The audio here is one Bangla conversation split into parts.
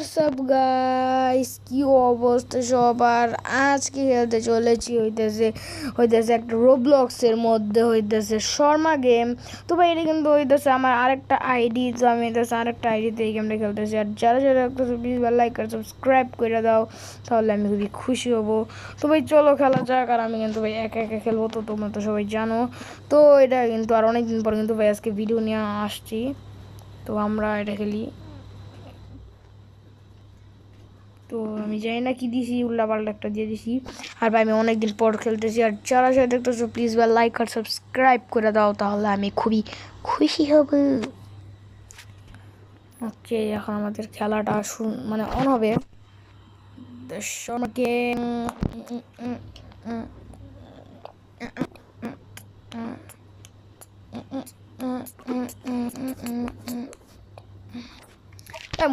হোয়াটসঅ্যাপ গাইস, কি অবস্থা সবার? আজকে খেলতে চলেছি হইতেছে একটা রোবলক্সের মধ্যে হইতেছে শর্মা গেম। তো ভাই এটা কিন্তু হইতেছে আমার আরেকটা আইডি, তো আমি হইতেছে আরেকটা আইডিতে এই গেমটা খেলতেছি। আর যারা যারা একটু প্লিজ লাইক আর সাবস্ক্রাইব করে দাও, তাহলে আমি খুবই খুশি হব। তো ভাই চলো খেলা যাক। আর আমি কিন্তু ভাই একা একা খেলবো, তো তোমরা তো সবাই জানো। তো এটা কিন্তু আর অনেকদিন পর কিন্তু ভাই আজকে ভিডিও নিয়ে আসছি। তো আমরা এটা খেলি। তো আমি জানি না কি দিছি, উল্লাপাল্টা একটা দিয়ে দিছি। আর ভাই আমি অনেকদিন পর খেলতেছি। আর যারা সাথে দেখতেছো প্লিজ ভাই লাইক আর সাবস্ক্রাইব করে দাও, তাহলে আমি খুবই খুশি হব। ওকে, এখন আমাদের খেলাটা মানে অন হবে। আমাকে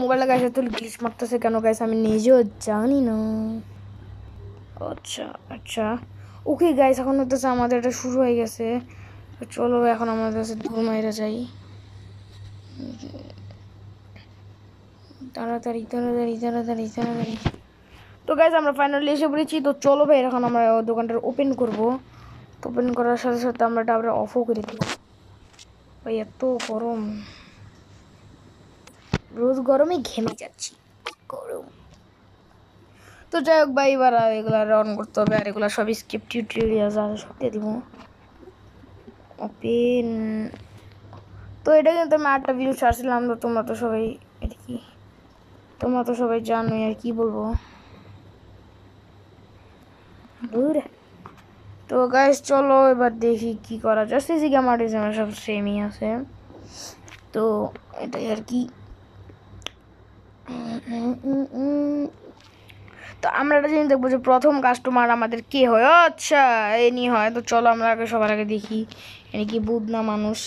মোবাইলটা গাইছে তো গ্লিচ মারতেছে কেন গাইস, আমি নিজেও জানি না। আচ্ছা আচ্ছা, ওকে গাইস, এখন হতেছে আমাদের এটা শুরু হয়ে গেছে। চলো এখন আমাদের কাছে দূর মাইরা যাই। তাড়াতাড়ি তাড়াতাড়ি তাড়াতাড়ি তাড়াতাড়ি। তো গাইস আমরা ফাইনালি এসে পড়েছি। তো চলো ভাই এখন আমরা দোকানটা ওপেন করব। তো ওপেন করার সাথে সাথে আমরা টাওয়ারটা অফও করে দেব। ভাই এত গরম, রোজ গরমে ঘেমে যাচ্ছি, গরম। তো যাই হোক ভাই, এবার এগুলো রান করতে হবে। আর এগুলো সব স্কিপ টিউটোরিয়াল সব দিয়ে দিব ওপেন। তো এটা কিন্তু আমি আটটা ভিডিও ছাড়ছিলাম। তো তোমরা তো সবাই এটা কি তোমরা তো সবাই জানোই, আর কি বলবো। তো গাইস চলো এবার দেখি কি করা যায়। সিসি ক্যামেরা ডিজাইন সব সেমই আছে, তো এটাই আর কি। তো আমরা এটা জেনে দেখবো যে প্রথম কাস্টমার আমাদের কে হয়। আচ্ছা, এনি হয়। তো চলো আমরা আগে সবার আগে দেখি এনি কি বুধ না মানুষ।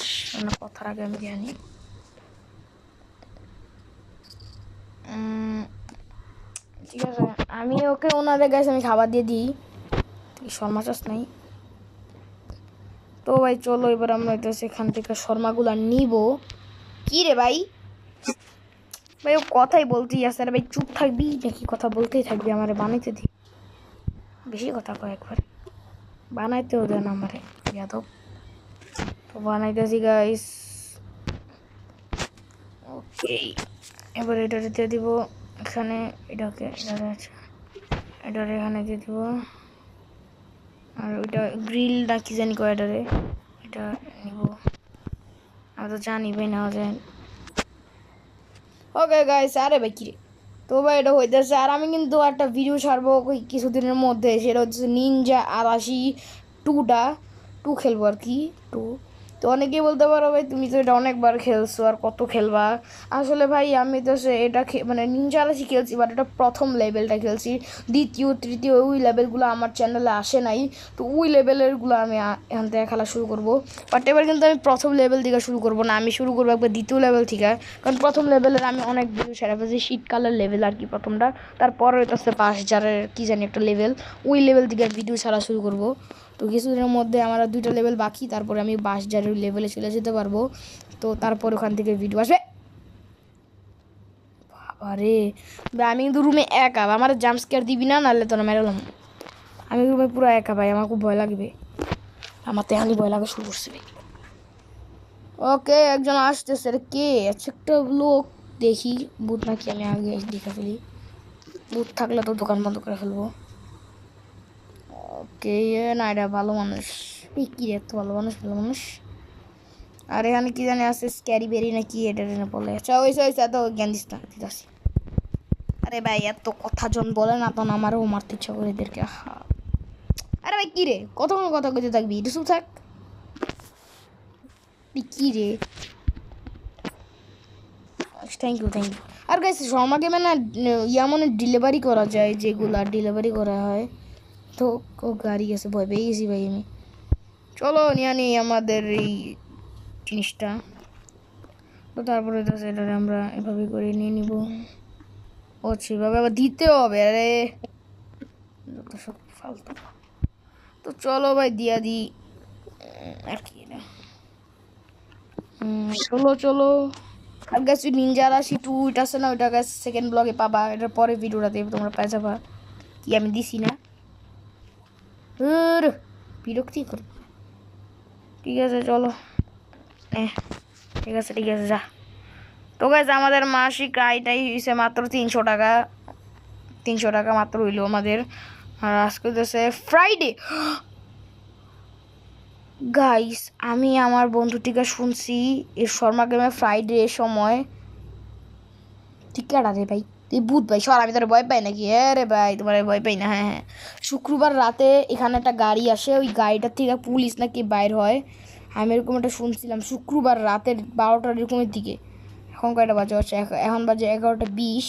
কথার আগে আমি জানি। ঠিক আছে, আমি ওকে ওনাদের কাছে আমি খাবার দিয়ে দিই। শর্মা চাষ নাই। তো ভাই চলো এবার আমরা সেখান থেকে শর্মাগুলো নিব। কি রে ভাই, ভাই ও কথাই বলতেই আছে। আর ভাই চুপ থাকবি নাকি? কথা বলতেই থাকবি, আমারে বানাইতে দি। বেশি কথা কয় একবার, বানাইতেও দেন আমারে যাদব। তো বানাইতেছি গাইস। ওকে, এবার এটা দিয়ে দিব এখানে। এটাকে এটারে এখানে দিয়ে দিব। আর ওইটা গ্রিল না কি জানি কয় এটারে, এটা নিব। আমি তো জানি ভাই না যায়। ওকে গাইস, আরে ভাই কিরে। তো ভাই এটা হইতেছে। আর আমি কিন্তু একটা ভিডিও ছাড়বো কিছুদিনের মধ্যে, সেটা হচ্ছে নিনজা আরাশি টু খেলবো আর কি, টু। তো অনেকেই বলতে পারো ভাই তুমি তো এটা অনেকবার খেলছো, আর কত খেলবা। আসলে ভাই আমি তো এটা মানে নিনজা আরাশি খেলছি, বাট এটা প্রথম লেভেলটা খেলছি। দ্বিতীয় তৃতীয় ওই লেভেলগুলো আমার চ্যানেলে আসে নাই। তো ওই লেভেলেরগুলো আমি এখান থেকে খেলা শুরু করবো। বাট এবার কিন্তু আমি প্রথম লেভেল থেকে শুরু করবো না, আমি শুরু করবো একবার দ্বিতীয় লেভেল থেকে। কারণ প্রথম লেভেলের আমি অনেক ভিডিও ছেড়ে ফেলছি, শীতকালের লেভেল আর কি প্রথমটা। তারপরে হইতেছে 5000-এর কি জানি একটা লেভেল, ওই লেভেল থেকে ভিডিও ছাড়া শুরু করবো। তো কিছুদিনের মধ্যে আমার 2টা লেভেল বাকি, তারপরে আমি 5000-এর লেভেলে চলে যেতে পারবো। তো তারপর ওখান থেকে ভিডিও আসবে। বাবারে, আমি কিন্তু রুমে একা, আমার জাম্প স্কেয়ার দিবি না, নাহলে তোরা মেরালাম। আমি রুমে পুরো একা ভাই, আমার খুব ভয় লাগবে। আমার তো এখনই ভয় লাগা শুরু করছে ভাই। ওকে, একজন আসতেছে। কে? আচ্ছা, একটা লোক দেখি। ভূত নাকি, আমি আগে দেখে ফেলি। ভূত থাকলে তো দোকান বন্ধ করে ফেলবো। ওকে, না এটা ভালো মানুষ। এই কি এত ভালো মানুষ, ভালো মানুষ। আর এখানে কি জানি আছে, স্ক্যারি বেরি না কি এটা বলে। আচ্ছা ওইসে এত জ্ঞান দিস না, দিতাছি। আরে ভাই এত কথা জন বলে না, তখন আমারও মারতে ইচ্ছা করে এদেরকে। আরে ভাই কি রে, কতক্ষণ কথা কইতে থাকবি? এটা চুপ থাক। কি রে, থ্যাংক ইউ থ্যাংক ইউ। আর গাইস শর্মা গেমে না মনে ডেলিভারি করা যায়, যেগুলা ডেলিভারি করা হয়। তো ও গাড়ি গেছে, ভয় পেয়ে গেছি ভাই আমি। চলো নিয়ে নিই আমাদের এই জিনিসটা। তো তারপরে তো সেটা আমরা এভাবে করে নিয়ে নিব। ও সেভাবে আবার দিতে হবে, আরে সব ফালতু। তো চলো ভাই দিয়া দিই আর কি না। চলো চলো। আর গাছ নিনজা আরাশি 2 এটা আছে না, ওইটা গাছ সেকেন্ড ব্লগে পাবা, এটার পরে ভিডিওটা দেব তোমরা পেয়ে যাবা। কি আমি দিছি না, বিরক্তি করি। ঠিক আছে চলো, ঠিক আছে যা। তো গাছ আমাদের মাসিক আয়টাই হয়েছে মাত্র 300 টাকা, 300 টাকা মাত্র হইলো আমাদের। আর আজকে হচ্ছে ফ্রাইডে। গাইস আমি আমার বন্ধু থেকে শুনছি এর শর্মা গেমে ফ্রাইডে সময় ঠিক রে ভাই, তুই ভূত ভাই সর, আমি তোর ভয় পাই নাকি? হ্যাঁ রে ভাই তোমার ভয় পাই না। হ্যাঁ শুক্রবার রাতে এখানে একটা গাড়ি আসে, ওই গাড়িটার থেকে পুলিশ নাকি বাইর হয়। আমি এরকম একটা শুনছিলাম শুক্রবার রাতের 12টার এরকমের দিকে। এখন কয়টা বাজে হচ্ছে, এখন বাজে 11টা 20।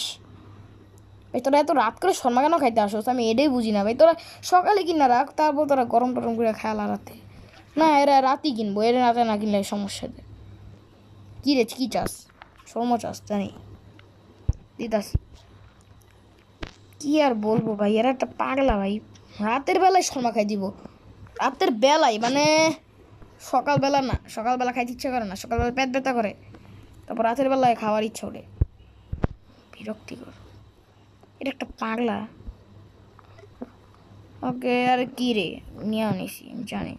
ভাই তোরা এত রাত করে শর্মা কেন খাইতে আসো? আমি এটাই বুঝি না ভাই। তোরা সকালে কিনা রাখ, তারপর তোরা গরম টরম করে খেয়ালা রাতে না, এরা রাতেই কিনবো, এরা রাতে না কিনলে সমস্যা দেয়। কী রে কী চাস? শর্মা চাস জানি দিদাস। কি আর বলবো ভাই, এরা একটা পাগলা ভাই। রাতের বেলায় শর্মা খাই দিব, রাতের বেলায় মানে সকালবেলা না, সকালবেলা খাইতে ইচ্ছা করে না, সকালবেলা পেট ব্যথা করে, তারপর রাতের বেলায় খাওয়ার ইচ্ছা ওঠে, বিরক্তিকর। এটা একটা পাগলা। ওকে আর কি রে নিয়ে নিছি আমি জানি।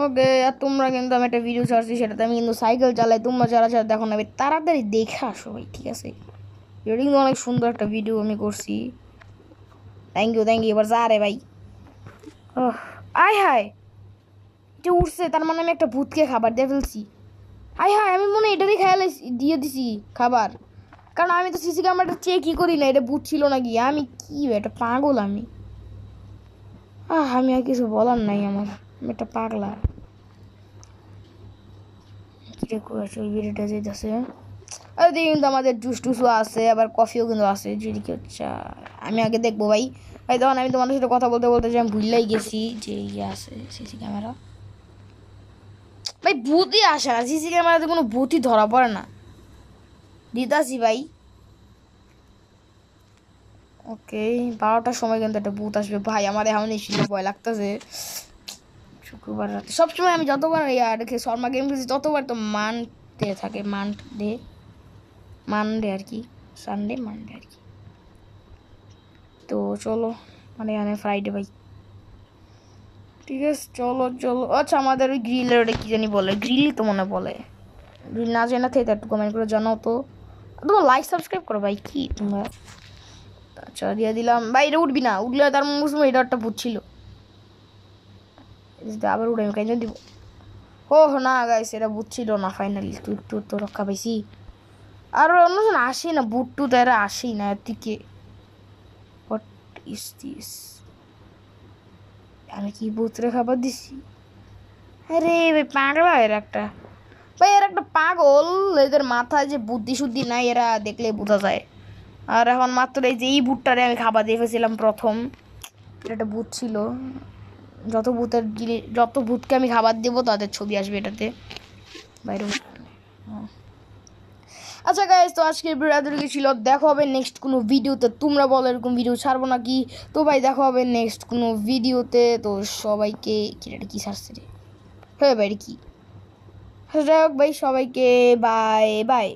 ওকে আর তোমরা কিন্তু আমি একটা ভিডিও ছাড়ছি, সেটাতে আমি কিন্তু সাইকেল চালাই, তোমরা যারা যারা দেখো না ভাই তাড়াতাড়ি দেখে আসো ভাই, ঠিক আছে? এটা কিন্তু অনেক সুন্দর একটা ভিডিও আমি করছি। থ্যাংক ইউ এবার যা রে ভাই। আয় হায়, এটা উঠছে, তার মানে আমি একটা ভূতকে খাবার দিয়ে ফেলছি। আয় হায়, আমি মনে হয় এটারই খেয়াল দিয়ে দিছি খাবার, কারণ আমি তো সিসি ক্যামেরাটা চেকই করি না এটা ভূত ছিল নাকি। আমি কি একটা পাগল আমি। আমি আর কিছু বলার নাই আমার, আমি একটা পাগলা। কিরে করেছে ওই ভিডিওটা যেতেছে, আর দিকে কিন্তু আমাদের জুস টুসও আছে, আবার কফিও কিন্তু আছে যদি কি হচ্ছে। আমি আগে দেখবো ভাই। ভাই তখন আমি তোমাদের সাথে কথা বলতে বলতে যে আমি ভুললাই গেছি যে ইয়ে আছে সিসি ক্যামেরা। ভাই ভূতই আসে না সিসি ক্যামেরাতে, কোনো ভূতই ধরা পড়ে না। দিতাছি ভাই। ওকে 12টার সময় কিন্তু একটা ভূত আসবে ভাই, আমার এখন এসে ভয় লাগতেছে। শুক্রবার রাতে সবসময় আমি যতবার দেখে শর্মা গেম খেলছি ততবার তো মানডে থাকে, মানডে আর কি, সানডে মানডে আর কি। তো চলো মানে এখানে ফ্রাইডে ভাই। ঠিক আছে চলো। আচ্ছা আমাদের ওই গ্রিলের ওটা কী জানি বলে, গ্রিলই তো মনে বলে। গ্রিল না জানা থেকে একটু কমেন্ট করে জানাও তো। তোমার লাইক সাবস্ক্রাইব করো ভাই, কি তোমরা। আচ্ছা দিয়ে দিলাম ভাই, এটা উঠবি না, উঠলে তার মুসলিম এটা একটা ভূত ছিল। আবার উঠে আমি কেন দিব? ও না গাইস এটা ভূত ছিল না, ফাইনালি তুই তো রক্ষা পাইছি। আর অন্যজন আসে না, বুট টুত এরা আসেই না এদিকে। What is this? আমি কি ভূতরে খাবার দিছি? আরে ভাই পাগলা এর একটা, ভাই এর একটা পাগল। এদের মাথায় যে বুদ্ধি শুদ্ধি নাই, এরা দেখলে বোঝা যায়। আর এখন মাত্র এই যে এই বুটটারে আমি খাবার দিয়ে ফেলছিলাম প্রথম, এটা একটা বুট ছিল। যত ভূতকে আমি খাবার দেবো তাদের ছবি আসবে এটাতে বাইরে। আচ্ছা গাইস তো আজকের ভিডিও এতটুকু ছিল, দেখা হবে নেক্সট কোনো ভিডিওতে। তোমরা বলো এরকম ভিডিও ছাড়বো নাকি? তো ভাই দেখা হবে নেক্সট কোনো ভিডিওতে। তো সবাইকে কি ছাড়ছে রে, হ্যাঁ ভাই কি যাই হোক ভাই, সবাইকে বাই বাই।